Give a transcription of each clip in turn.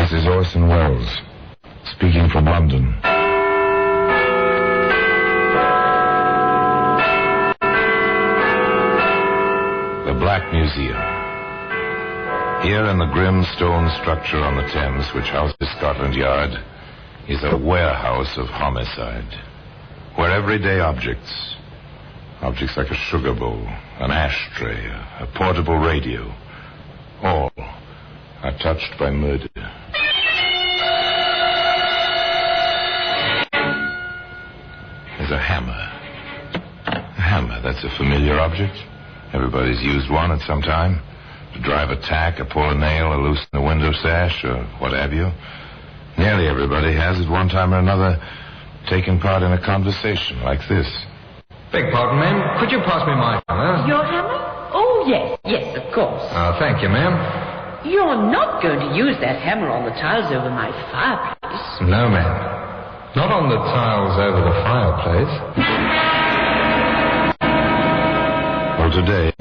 This is Orson Welles, speaking from London. The Black Museum. Here in the grim stone structure on the Thames, which houses Scotland Yard, is a warehouse of homicide, where everyday objects like a sugar bowl, an ashtray, a portable radio, all are touched by murder. There's a hammer. A hammer, that's a familiar object. Everybody's used one at some time. To drive a tack, or pull a nail, or loosen the window sash, or what have you. Nearly everybody has at one time or another taken part in a conversation like this. Beg pardon, ma'am. Could you pass me my hammer? Your hammer? Oh, yes, of course. Thank you, ma'am. You're not going to use that hammer on the tiles over my fireplace. No, ma'am. Not on the tiles over the fireplace. Well, today,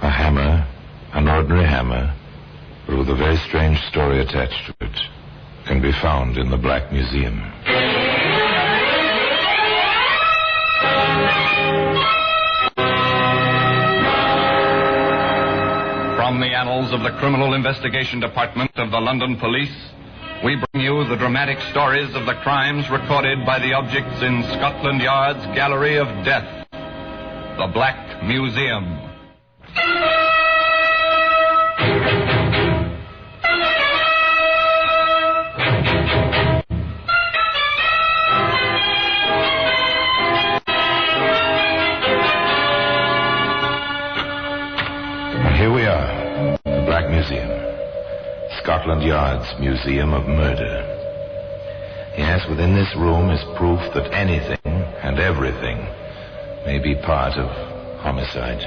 a hammer, an ordinary hammer, but with a very strange story attached to it, can be found in the Black Museum. From the annals of the Criminal Investigation Department of the London Police, we bring you the dramatic stories of the crimes recorded by the objects in Scotland Yard's Gallery of Death, the Black Museum. Here we are, the Black Museum. Scotland Yard's Museum of Murder. Yes, within this room is proof that anything and everything may be part of homicide.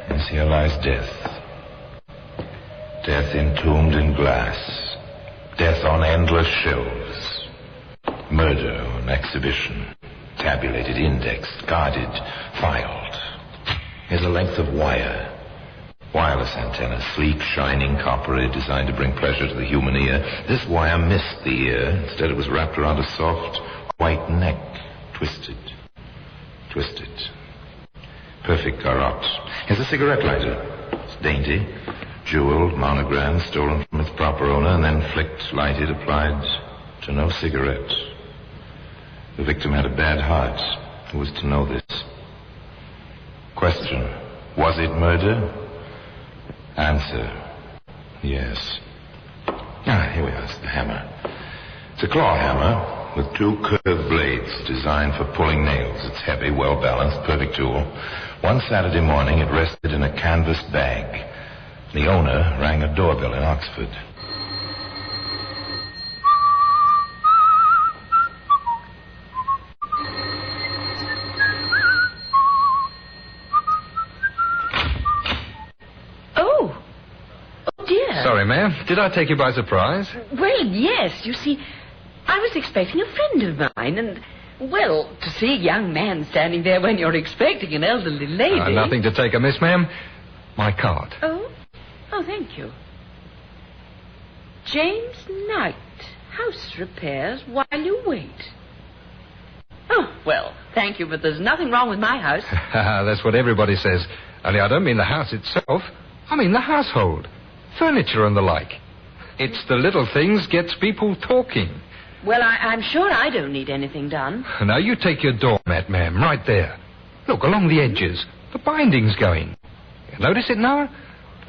Yes, here lies death. Death entombed in glass. Death on endless shelves. Murder on exhibition. Tabulated, indexed, guarded, filed. Here's a length of wire. Wireless antenna, sleek, shining, coppery, designed to bring pleasure to the human ear. This wire missed the ear. Instead, it was wrapped around a soft, white neck. Twisted. Perfect garrote. Here's a cigarette lighter. It's dainty, jeweled, monogrammed, stolen from its proper owner, and then flicked, lighted, applied to no cigarette. The victim had a bad heart. Who was to know this? Question. Was it murder? Answer. Yes. Here we are. It's the hammer. It's a claw hammer with two curved blades designed for pulling nails. It's heavy, well balanced, perfect tool. One Saturday morning, it rested in a canvas bag. The owner rang a doorbell in Oxford. Sorry, ma'am. Did I take you by surprise? Well, yes. You see, I was expecting a friend of mine, and, well, to see a young man standing there when you're expecting an elderly lady... Nothing to take amiss, ma'am. My card. Oh, thank you. James Knight, house repairs while you wait. Oh, well, thank you, but there's nothing wrong with my house. That's what everybody says. Only I don't mean the house itself. I mean the household. Furniture and the like. It's the little things gets people talking. Well, I'm sure I don't need anything done. Now, you take your doormat, ma'am, right there. Look, along the edges. The binding's going. You notice it now?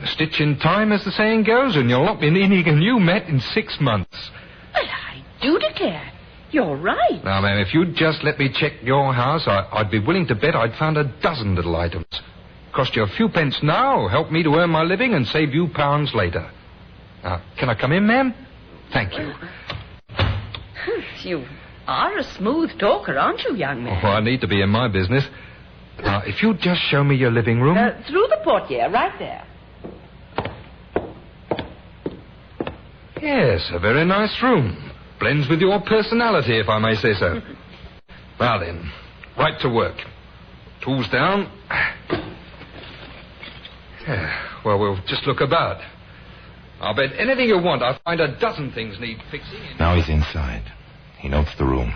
A stitch in time, as the saying goes, and you'll not be needing a new mat in 6 months. Well, I do declare. You're right. Now, ma'am, if you'd just let me check your house, I'd be willing to bet I'd found a dozen little items. Cost you a few pence now, help me to earn my living, and save you pounds later. Now, can I come in, ma'am? Thank you. You are a smooth talker, aren't you, young man? Oh, I need to be in my business. Now, if you'd just show me your living room... Through the portiere, right there. Yes, a very nice room. Blends with your personality, if I may say so. Now then, right to work. Tools down. Well, we'll just look about. I'll bet anything you want. I'll find a dozen things need fixing. Now he's inside. He notes the room.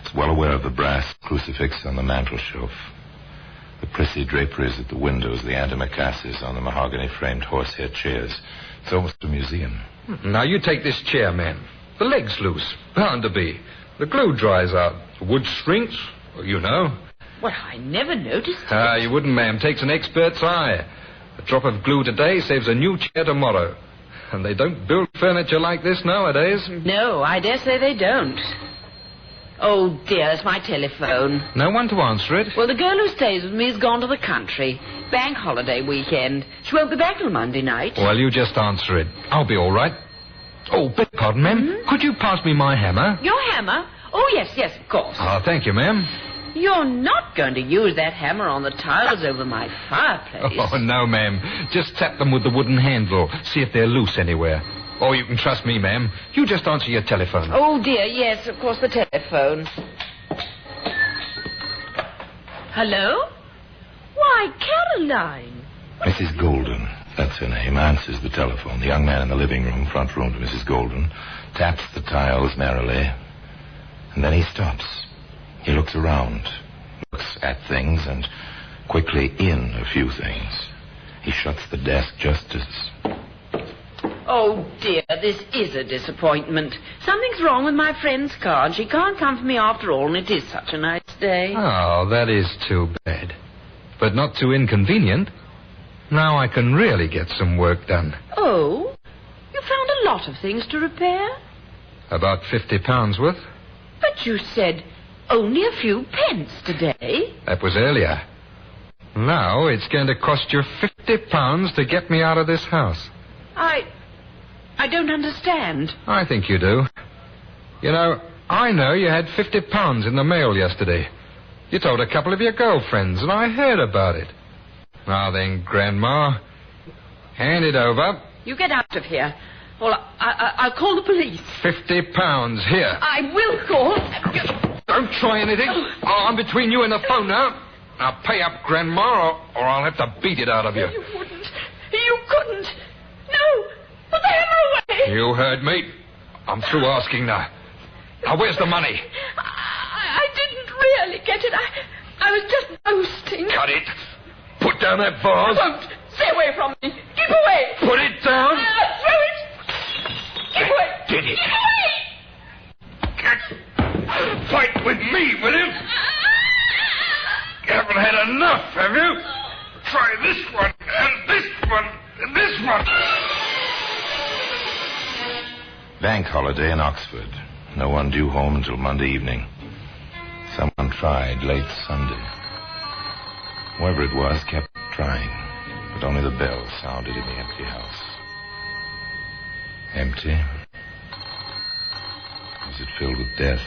He's well aware of the brass crucifix on the mantel shelf, the prissy draperies at the windows, the antimacassars on the mahogany-framed horsehair chairs. It's almost a museum. Now, you take this chair, ma'am. The leg's loose. Bound to be. The glue dries out. The wood shrinks. Well, you know. Well, I never noticed it. You wouldn't, ma'am. Takes an expert's eye. A drop of glue today saves a new chair tomorrow. And they don't build furniture like this nowadays. No, I dare say they don't. Oh, dear, it's my telephone. No one to answer it. Well, the girl who stays with me has gone to the country. Bank holiday weekend. She won't be back till Monday night. Well, you just answer it. I'll be all right. Oh, beg pardon, ma'am. Hmm? Could you pass me my hammer? Your hammer? Oh, yes, of course. Thank you, ma'am. You're not going to use that hammer on the tiles over my fireplace. Oh, no, ma'am. Just tap them with the wooden handle. See if they're loose anywhere. Oh, you can trust me, ma'am. You just answer your telephone. Oh, dear, yes, of course, the telephone. Hello? Why, Caroline. Mrs. Golden, that's her name, answers the telephone. The young man in the living room, front room to Mrs. Golden, taps the tiles merrily, and then he stops. He looks around, looks at things, and quickly in a few things. He shuts the desk just as... Oh, dear, this is a disappointment. Something's wrong with my friend's car, and she can't come for me after all, and it is such a nice day. Oh, that is too bad. But not too inconvenient. Now I can really get some work done. Oh? You found a lot of things to repair? About £50 worth. But you said only a few pence today. That was earlier. Now it's going to cost you £50 to get me out of this house. I don't understand. I think you do. You know, I know you had £50 in the mail yesterday. You told a couple of your girlfriends, and I heard about it. Now then, Grandma, hand it over. You get out of here. Well, I'll call the police. £50 here. I will call. Don't try anything. I'm between you and the phone now. Now pay up, Grandma, or I'll have to beat it out of you. You wouldn't. You couldn't. No. Put the hammer away. You heard me. I'm through asking now. Now, where's the money? I didn't really get it. I was just boasting. Cut it. Put down that vase. Don't. Stay away from me. Keep away. Put it down. Throw it. Keep away. Did it. Keep away. Fight with me, will you? You haven't had enough, have you? Try this one, and this one, and this one. Bank holiday in Oxford. No one due home until Monday evening. Someone tried late Sunday. Whoever it was kept trying, but only the bell sounded in the empty house. Empty? Was it filled with death?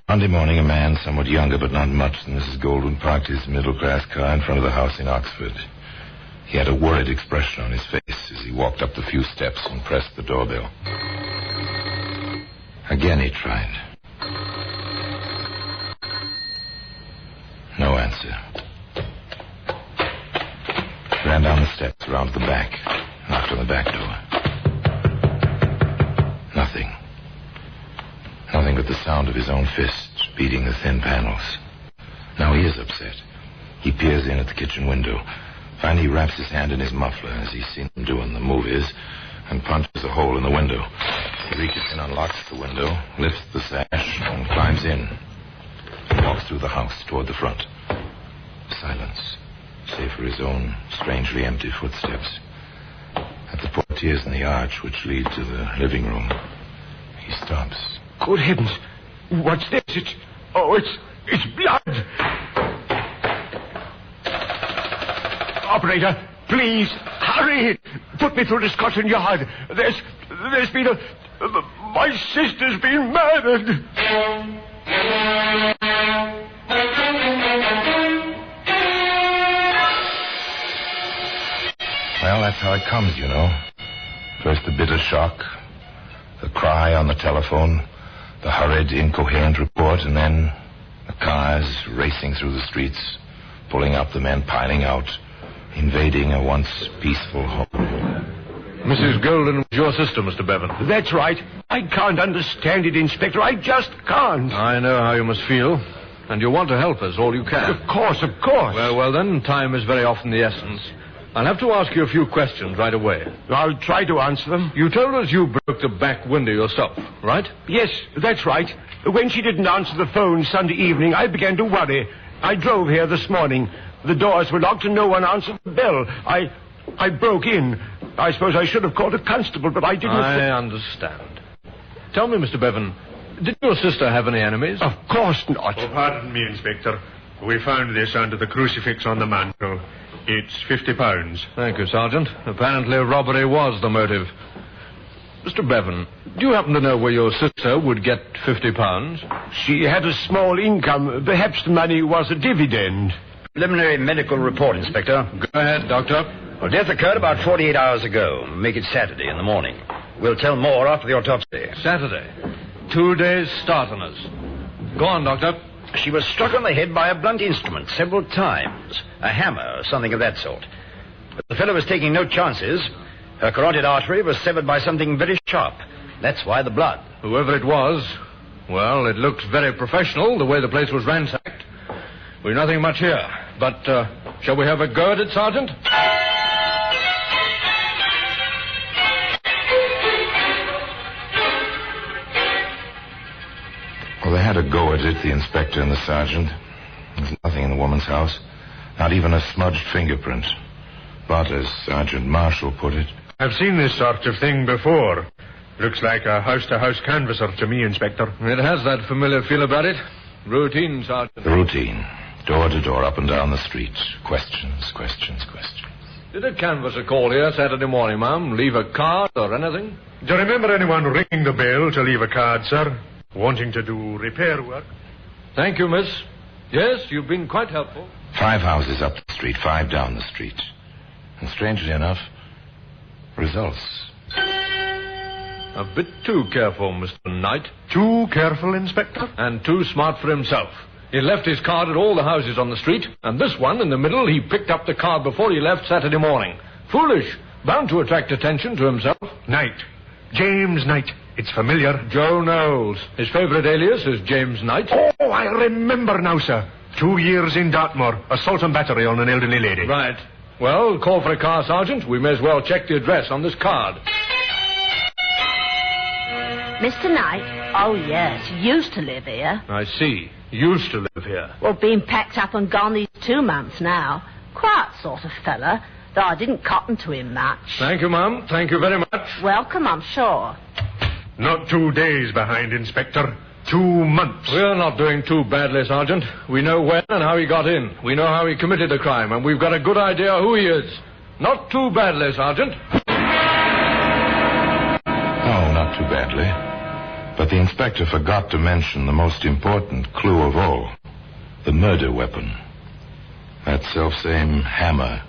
Monday morning, a man somewhat younger but not much than Mrs. Golden parked his middle-class car in front of the house in Oxford. He had a worried expression on his face as he walked up the few steps and pressed the doorbell. Again he tried. No answer. He ran down the steps, around to the back, knocked on the back door. Nothing. Nothing but the sound of his own fists beating the thin panels. Now he is upset. He peers in at the kitchen window. Finally, he wraps his hand in his muffler, as he's seen them do in the movies, and punches a hole in the window. He reaches in, unlocks the window, lifts the sash, and climbs in. He walks through the house toward the front. Silence, save for his own strangely empty footsteps. At the portieres in the arch which lead to the living room, he stops. Good heavens. What's this? It's blood. Operator, please, hurry. Put me through to Scotland Yard. There's been my sister's been murdered. Well, that's how it comes, you know. First the bitter shock, the cry on the telephone, the hurried, incoherent report, and then the cars racing through the streets, pulling up, the men piling out, invading a once peaceful home. Mrs. Golden was your sister, Mr. Bevan. That's right. I can't understand it, Inspector. I just can't. I know how you must feel, and you want to help us all you can. Of course, of course. Well, then, time is very often the essence. I'll have to ask you a few questions right away. I'll try to answer them. You told us you broke the back window yourself, right? Yes, that's right. When she didn't answer the phone Sunday evening, I began to worry. I drove here this morning. The doors were locked and no one answered the bell. I broke in. I suppose I should have called a constable, but I didn't... I understand. Tell me, Mr. Bevan, did your sister have any enemies? Of course not. Oh, pardon me, Inspector. We found this under the crucifix on the mantel. It's £50. Thank you, Sergeant. Apparently robbery was the motive. Mr. Bevan, do you happen to know where your sister would get £50? She had a small income. Perhaps the money was a dividend. Preliminary medical report, Inspector. Go ahead, Doctor. Well, death occurred about 48 hours ago. Make it Saturday in the morning. We'll tell more after the autopsy. Saturday. 2 days start on us. Go on, Doctor. She was struck on the head by a blunt instrument several times. A hammer or something of that sort. But the fellow was taking no chances. Her carotid artery was severed by something very sharp. That's why the blood. Whoever it was, well, it looked very professional, the way the place was ransacked. We've nothing much here. But, shall we have a go at it, Sergeant? Well, they had a go at it, the inspector and the sergeant. There's nothing in the woman's house. Not even a smudged fingerprint. But, as Sergeant Marshall put it... I've seen this sort of thing before. Looks like a house-to-house canvasser to me, Inspector. It has that familiar feel about it. Routine, Sergeant. The routine. Door to door, up and down the street. Questions. Did a canvasser call here Saturday morning, ma'am? Leave a card or anything? Do you remember anyone ringing the bell to leave a card, sir? Wanting to do repair work? Thank you, miss. Yes, you've been quite helpful. 5 houses up the street, 5 down the street. And strangely enough, results. A bit too careful, Mr. Knight. Too careful, Inspector? And too smart for himself. He left his card at all the houses on the street, and this one in the middle, he picked up the card before he left Saturday morning. Foolish. Bound to attract attention to himself. Knight. James Knight. It's familiar. Joe Knowles. His favorite alias is James Knight. Oh, I remember now, sir. 2 years in Dartmoor. Assault and battery on an elderly lady. Right. Well, call for a car, Sergeant. We may as well check the address on this card. Mr. Knight? Oh, yes. He used to live here. I see. Used to live here. Well, been packed up and gone these 2 months now. Quiet sort of fella, though I didn't cotton to him much. Thank you, ma'am. Thank you very much. Welcome, I'm sure. Not 2 days behind, Inspector. 2 months. We're not doing too badly, Sergeant. We know when and how he got in. We know how he committed the crime, and we've got a good idea who he is. Not too badly, Sergeant. No, not too badly. But the inspector forgot to mention the most important clue of all. The murder weapon. That selfsame hammer,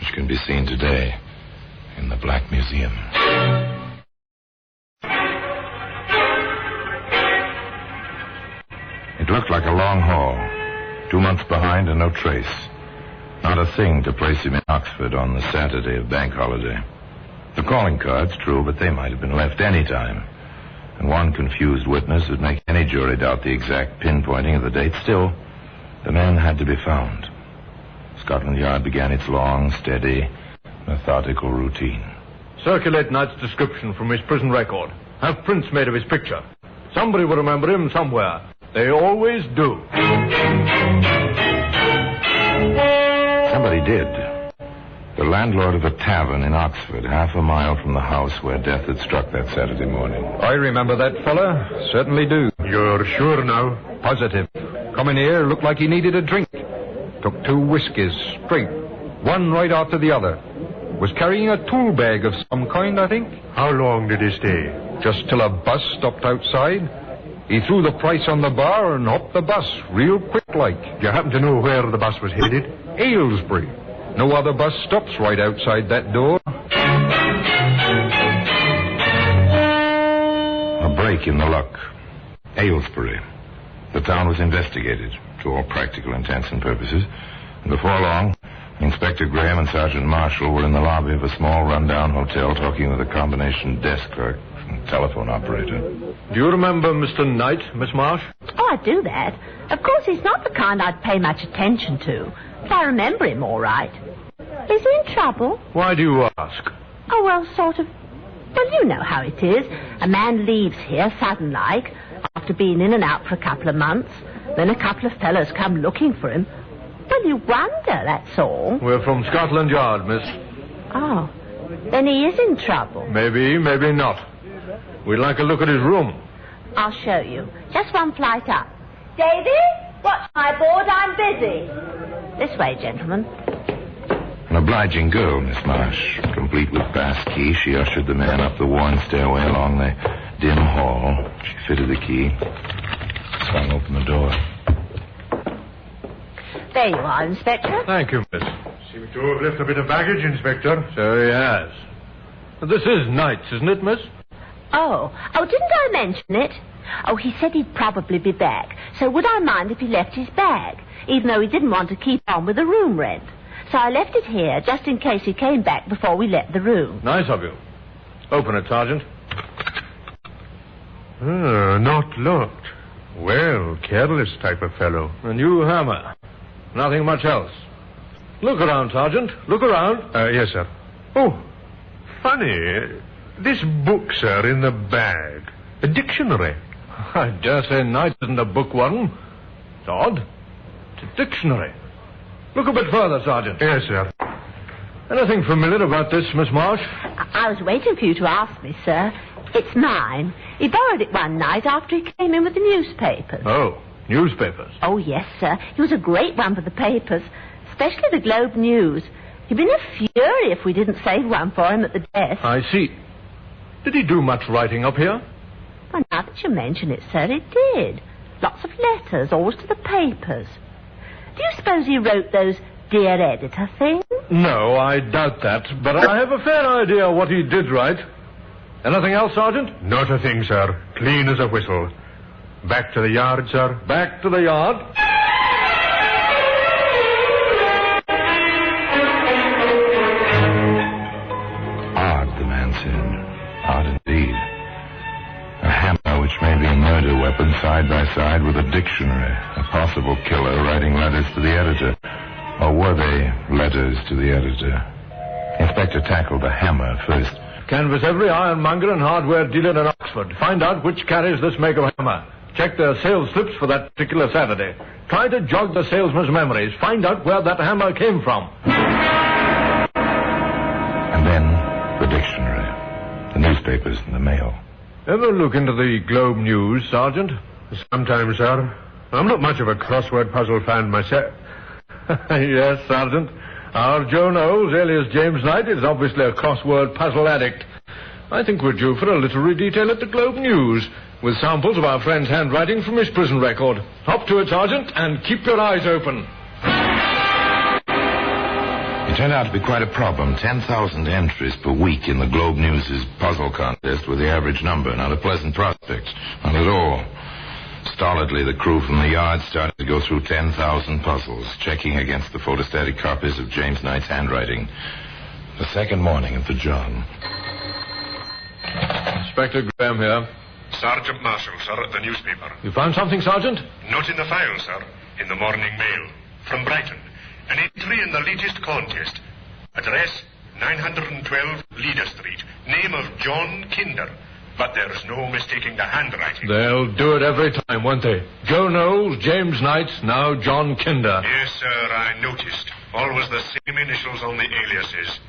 which can be seen today in the Black Museum. It looked like a long haul. 2 months behind and no trace. Not a thing to place him in Oxford on the Saturday of bank holiday. The calling cards, true, but they might have been left any time. And one confused witness would make any jury doubt the exact pinpointing of the date. Still, the man had to be found. Scotland Yard began its long, steady, methodical routine. Circulate Knight's description from his prison record. Have prints made of his picture. Somebody will remember him somewhere. They always do. Somebody did. The landlord of a tavern in Oxford, half a mile from the house where death had struck that Saturday morning. I remember that fella. Certainly do. You're sure now? Positive. Come in here, looked like he needed a drink. Took 2 whiskies, straight. One right after the other. Was carrying a tool bag of some kind, I think. How long did he stay? Just till a bus stopped outside. He threw the price on the bar and hopped the bus, real quick like. Do you happen to know where the bus was headed? Aylesbury. No other bus stops right outside that door. A break in the luck. Aylesbury. The town was investigated, to all practical intents and purposes. And before long, Inspector Graham and Sergeant Marshall were in the lobby of a small rundown hotel talking with a combination desk clerk and telephone operator. Do you remember Mr. Knight, Miss Marsh? Oh, I do that. Of course, he's not the kind I'd pay much attention to, but I remember him all right. Is he in trouble? Why do you ask? Oh, well, sort of. Well, you know how it is. A man leaves here sudden-like, after being in and out for a couple of months. Then a couple of fellows come looking for him. Well, you wonder, that's all. We're from Scotland Yard, miss. Oh, then he is in trouble. Maybe, maybe not. We'd like a look at his room. I'll show you. Just one flight up. Davy, watch my board. I'm busy. This way, gentlemen. An obliging girl, Miss Marsh. Complete with pass key, she ushered the man up the worn stairway along the dim hall. She fitted the key, swung open the door. There you are, Inspector. Thank you, miss. Seems to have left a bit of baggage, Inspector. So he has. This is Knight's, isn't it, miss? Oh, didn't I mention it? Oh, he said he'd probably be back. So would I mind if he left his bag, even though he didn't want to keep on with the room rent? So I left it here, just in case he came back before we let the room. Nice of you. Open it, Sergeant. Not locked. Well, careless type of fellow. A new hammer. Nothing much else. Look around, Sergeant. Look around. Yes, sir. Oh, funny. This book, sir, in the bag. A dictionary. I dare say Knight isn't a bookworm. It's odd. It's a dictionary. Look a bit further, Sergeant. Yes, sir. Anything familiar about this, Miss Marsh? I was waiting for you to ask me, sir. It's mine. He borrowed it one night after he came in with the newspapers. Oh, newspapers. Oh, yes, sir. He was a great one for the papers, especially the Globe News. He'd been a fury if we didn't save one for him at the desk. I see. Did he do much writing up here? Well, now that you mention it, sir, he did. Lots of letters, always to the papers. Do you suppose he wrote those Dear Editor things? No, I doubt that, but I have a fair idea what he did write. Anything else, Sergeant? Not a thing, sir. Clean as a whistle. Back to the yard, sir. Back to the yard. Odd, the man said. Odd indeed. A hammer which may be a murder weapon side by side with a dictionary. A possible killer writing letters to the editor. Or were they letters to the editor? Inspector tackled the hammer first. Canvass every ironmonger and hardware dealer in Oxford. Find out which carries this make of hammer. Check their sales slips for that particular Saturday. Try to jog the salesman's memories. Find out where that hammer came from. And then the dictionary. The newspapers and the mail. Ever look into the Globe News, Sergeant? Sometimes, sir. I'm not much of a crossword puzzle fan myself. Yes, Sergeant. Our Joe Knowles, alias James Knight, is obviously a crossword puzzle addict. I think we're due for a literary detail at the Globe News, with samples of our friend's handwriting from his prison record. Hop to it, Sergeant, and keep your eyes open. It turned out to be quite a problem. 10,000 entries per week in the Globe News' puzzle contest with the average number. Not a pleasant prospect. Not at all. Stolidly, the crew from the yard started to go through 10,000 puzzles, checking against the photostatic copies of James Knight's handwriting. The second morning at the job. Inspector Graham here. Sergeant Marshall, sir, at the newspaper. You found something, Sergeant? Not in the file, sir. In the morning mail. From Brighton. An entry in the latest contest. Address 912 Leader Street. Name of John Kinder. But there's no mistaking the handwriting. They'll do it every time, won't they? Joe Knowles, James Knight, now John Kinder. Yes, sir, I noticed. Always the same initials on the aliases.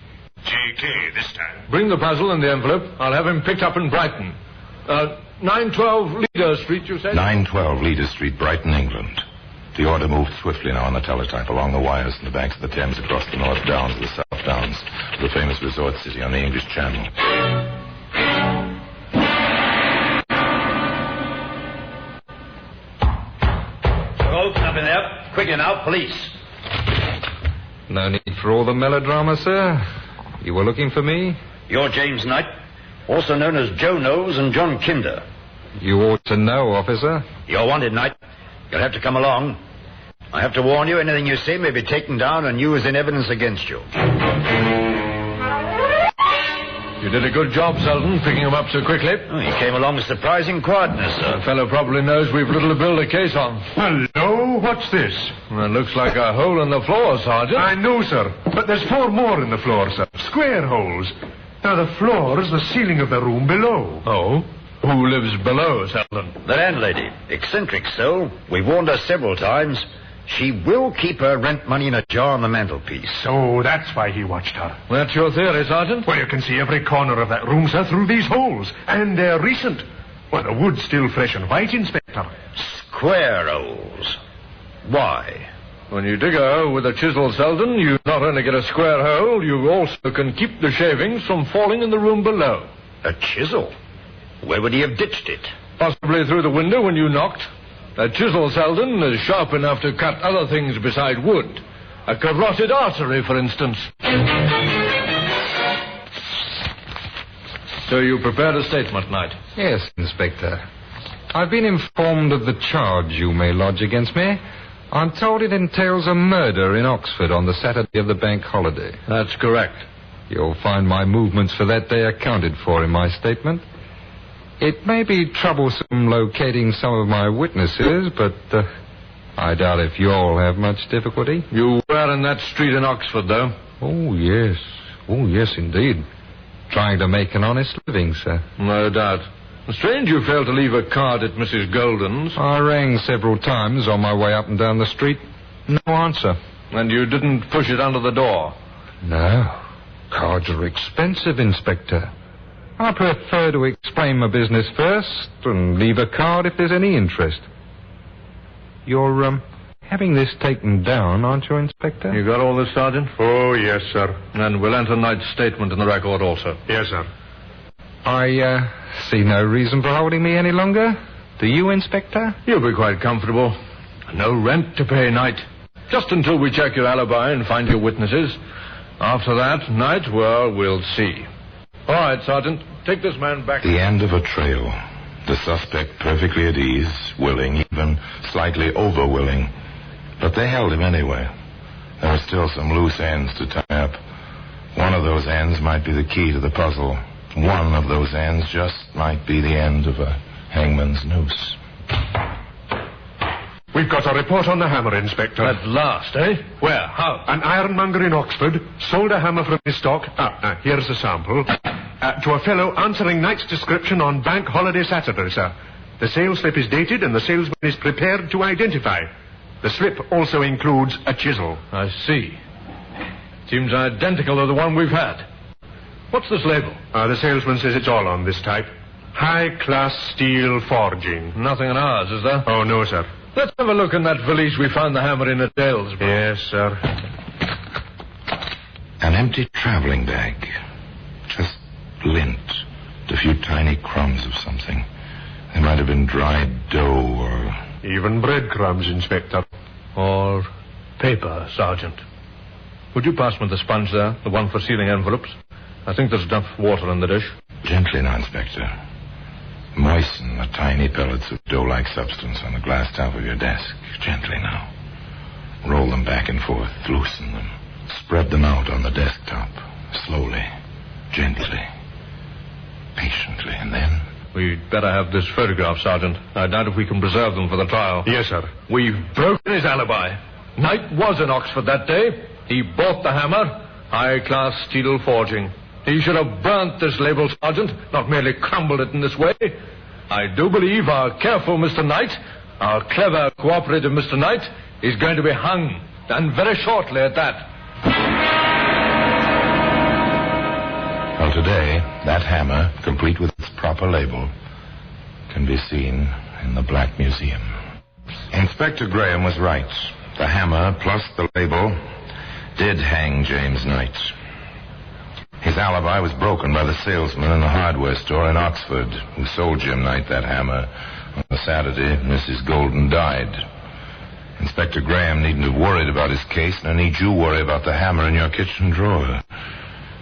J.K. this time. Bring the puzzle and the envelope. I'll have him picked up in Brighton. 912 Leader Street, you said? 912 Leader Street, Brighton, England. The order moved swiftly now on the teletype along the wires from the banks of the Thames across the North Downs to the South Downs, the famous resort city on the English Channel. Open up in there. Quickly now, police. No need for all the melodrama, sir. You were looking for me? You're James Knight, also known as Joe Knowles and John Kinder. You ought to know, officer. You're wanted, Knight. You'll have to come along. I have to warn you, anything you say may be taken down and used in evidence against you. You did a good job, Selden, picking him up so quickly. Oh, he came along with surprising quietness, sir. The fellow probably knows we've little to build a case on. Hello, what's this? Well, it looks like a hole in the floor, Sergeant. I know, sir, but there's 4 more in the floor, sir. Square holes. Now, the floor is the ceiling of the room below. Oh? Who lives below, Selden? The landlady. Eccentric soul. We've warned her several times. She will keep her rent money in a jar on the mantelpiece. So that's why he watched her. That's your theory, Sergeant? Well, you can see every corner of that room, sir, through these holes. And they're recent. Well, the wood's still fresh and white, Inspector. Square holes. Why? When you dig a hole with a chisel, Selden, you not only get a square hole, you also can keep the shavings from falling in the room below. A chisel? Where would he have ditched it? Possibly through the window when you knocked. A chisel, Selden, is sharp enough to cut other things beside wood. A carotid artery, for instance. So you prepared a statement, Knight? Yes, Inspector. I've been informed of the charge you may lodge against me. I'm told it entails a murder in Oxford on the Saturday of the bank holiday. That's correct. You'll find my movements for that day accounted for in my statement. It may be troublesome locating some of my witnesses, but I doubt if you'll have much difficulty. You were in that street in Oxford, though? Oh, yes. Oh, yes, indeed. Trying to make an honest living, sir. No doubt. Strange you failed to leave a card at Mrs. Golden's. I rang several times on my way up and down the street. No answer. And you didn't push it under the door? No. Cards are expensive, Inspector. I prefer to explain my business first and leave a card if there's any interest. You're, having this taken down, aren't you, Inspector? You got all this, Sergeant? Oh, yes, sir. And we'll enter Knight's statement in the record also. Yes, sir. I, see no reason for holding me any longer. Do you, Inspector? You'll be quite comfortable. No rent to pay, Knight. Just until we check your alibi and find your witnesses. After that, Knight, well, we'll see. All right, Sergeant. Take this man back. The end of a trail. The suspect perfectly at ease, willing, even slightly over-willing. But they held him anyway. There are still some loose ends to tie up. One of those ends might be the key to the puzzle. One of those ends just might be the end of a hangman's noose. We've got a report on the hammer, Inspector. At last, eh? Where? How? An ironmonger in Oxford sold a hammer from his stock. Here's a sample. To a fellow answering Knight's description on Bank Holiday Saturday, sir. The sales slip is dated and the salesman is prepared to identify. The slip also includes a chisel. I see. Seems identical to the one we've had. What's this label? The salesman says it's all on this type. High-class steel forging. Nothing in ours, is there? Oh, no, sir. Let's have a look in that valise we found the hammer in at Dalesborough. Yes, sir. An empty traveling bag. Just lint. A few tiny crumbs of something. They might have been dried dough or... Even breadcrumbs, Inspector. Or paper, Sergeant. Would you pass me the sponge there, the one for sealing envelopes? I think there's enough water in the dish. Gently now, Inspector. Moisten the tiny pellets of dough-like substance on the glass top of your desk. Gently now. Roll them back and forth. Loosen them. Spread them out on the desktop. Slowly. Gently. Patiently. And then... We'd better have this photograph, Sergeant. I doubt if we can preserve them for the trial. Yes, sir. We've broken his alibi. Knight was in Oxford that day. He bought the hammer. High-class steel forging. He should have burnt this label, Sergeant, not merely crumbled it in this way. I do believe our careful Mr. Knight, our clever, cooperative Mr. Knight, is going to be hung, and very shortly at that. Well, today, that hammer, complete with its proper label, can be seen in the Black Museum. Inspector Graham was right. The hammer, plus the label, did hang James Knight. His alibi was broken by the salesman in the hardware store in Oxford who sold Jim Knight that hammer. On the Saturday, Mrs. Golden died. Inspector Graham needn't have worried about his case, nor need you worry about the hammer in your kitchen drawer.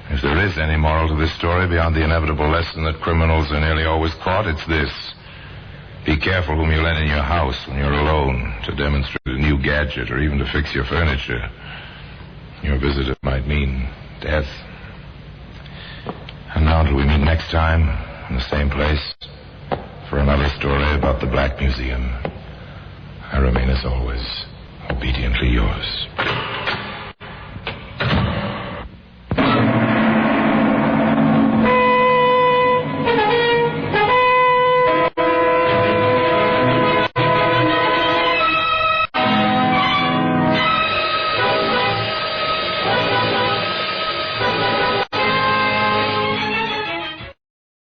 If there is any moral to this story beyond the inevitable lesson that criminals are nearly always caught, it's this. Be careful whom you let in your house when you're alone to demonstrate a new gadget or even to fix your furniture. Your visitor might mean death. And now until we meet next time in the same place for another story about the Black Museum, I remain as always obediently yours.